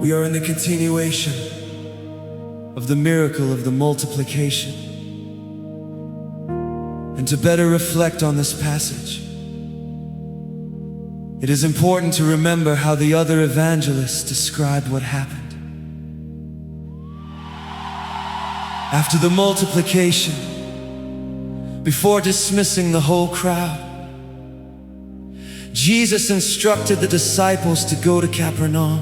We are in the continuation of the miracle of the multiplication. And to better reflect on this passage, it is important to remember how the other evangelists described what happened. After the multiplication, before dismissing the whole crowd, Jesus instructed the disciples to go to Capernaum,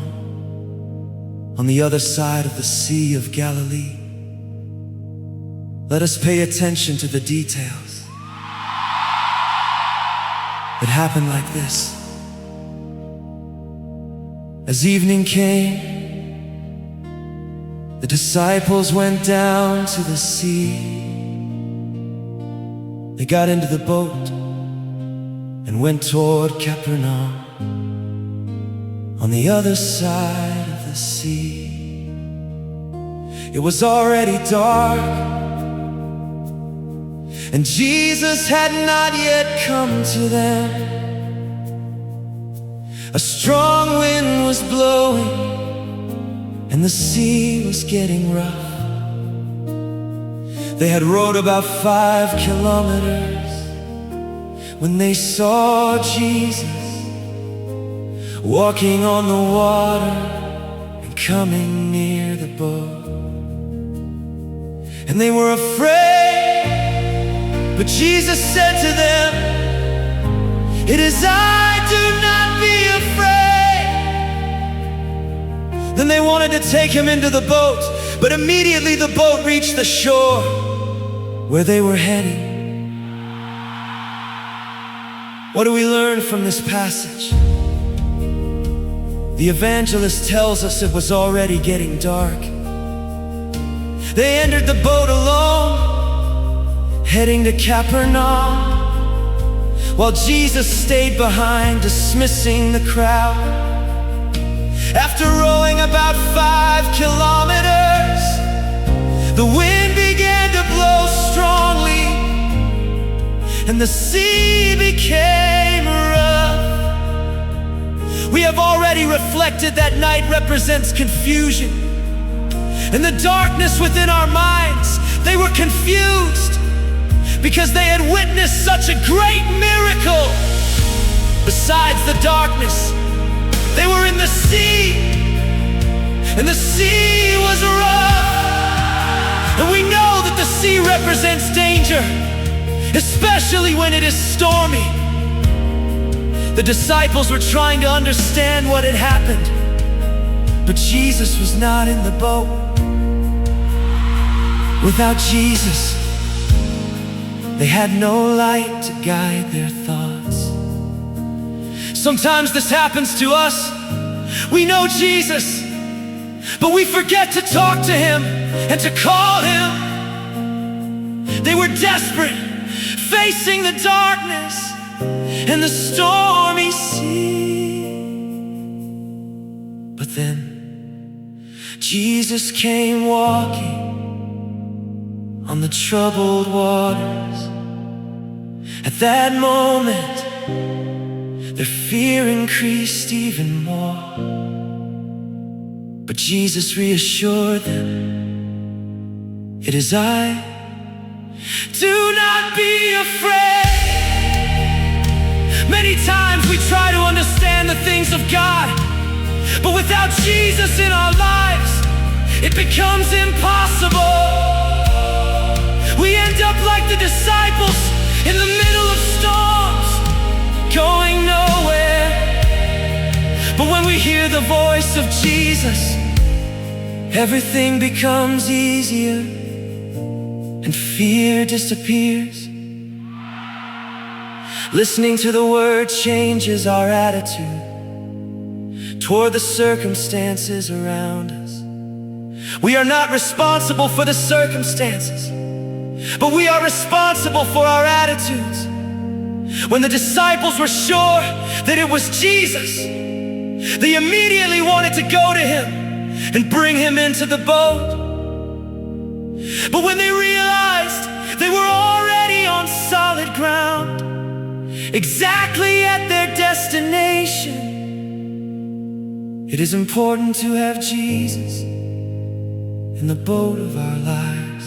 on the other side of the Sea of Galilee. Let us pay attention to the details. It happened like this. As evening came, the disciples went down to the sea. They got into the boat and went toward Capernaum, on the other side of the sea. It was already dark, and Jesus had not yet come to them. A strong wind was blowing, and the sea was getting rough. They had rowed about 5 kilometers when they saw Jesus walking on the water and coming near the boat. And they were afraid, but Jesus said to them, "It is I, do not be afraid." Then they wanted to take him into the boat, but immediately the boat reached the shore where they were heading. What do we learn from this passage? The evangelist tells us it was already getting dark. They entered the boat alone, heading to Capernaum, while Jesus stayed behind, dismissing the crowd. After rowing about 5 kilometers, the wind began to blow strongly, and the sea became rough. We have already reflected that night represents confusion. And the darkness within our minds, they were confused because they had witnessed such a great miracle. Besides the darkness, they were in the sea, and the sea was rough. And we know that the sea represents danger, especially when it is stormy. The disciples were trying to understand what had happened, but Jesus was not in the boat. Without Jesus, they had no light to guide their thoughts. Sometimes this happens to us. We know Jesus, but we forget to talk to him and to call him. They were desperate, facing the darkness and the stormy sea. But then Jesus came walking on the troubled waters. At that moment, their fear increased even more. But Jesus reassured them, "It is I, do not be afraid." Many times we try to understand the things of God, but without Jesus in our lives, it becomes impossible. We end up like the disciples in the middle of storms, going nowhere. But when we hear the voice of Jesus, everything becomes easier and fear disappears. Listening to the word changes our attitude toward the circumstances around us. We are not responsible for the circumstances, but we are responsible for our attitudes. When the disciples were sure that it was Jesus, they immediately wanted to go to him and bring him into the boat. But when they realized they were already on solid ground, exactly at their destination. It is important to have Jesus in the boat of our lives.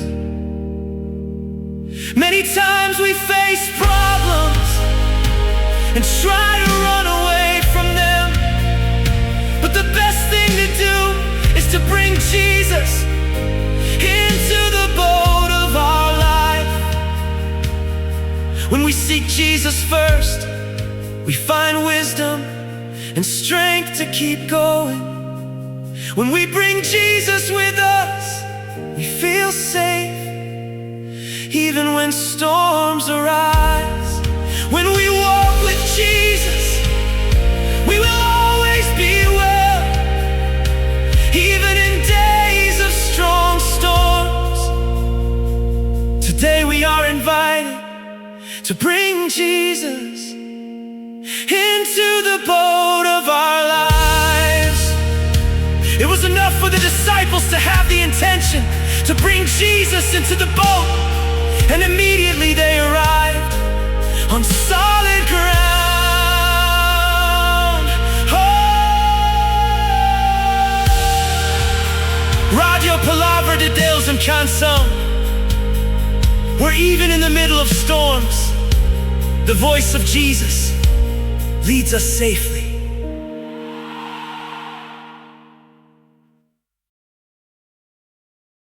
Many times we face problems and try to run away from them, but the best thing to do is to bring Jesus into the boat of our life. When we seek Jesus first, we find wisdom and strength to keep going. When we bring Jesus with us, we feel safe, even when storms arise. When we walk with Jesus, we will always be well, even in days of strong storms. Today we are invited to bring Jesus into the boat of our lives. It was enough for the disciples to have the intention to bring Jesus into the boat, and immediately they arrived on solid ground. Oh! Radio Palabra de Deus and Canção, where even in the middle of storms, the voice of Jesus leads us safely.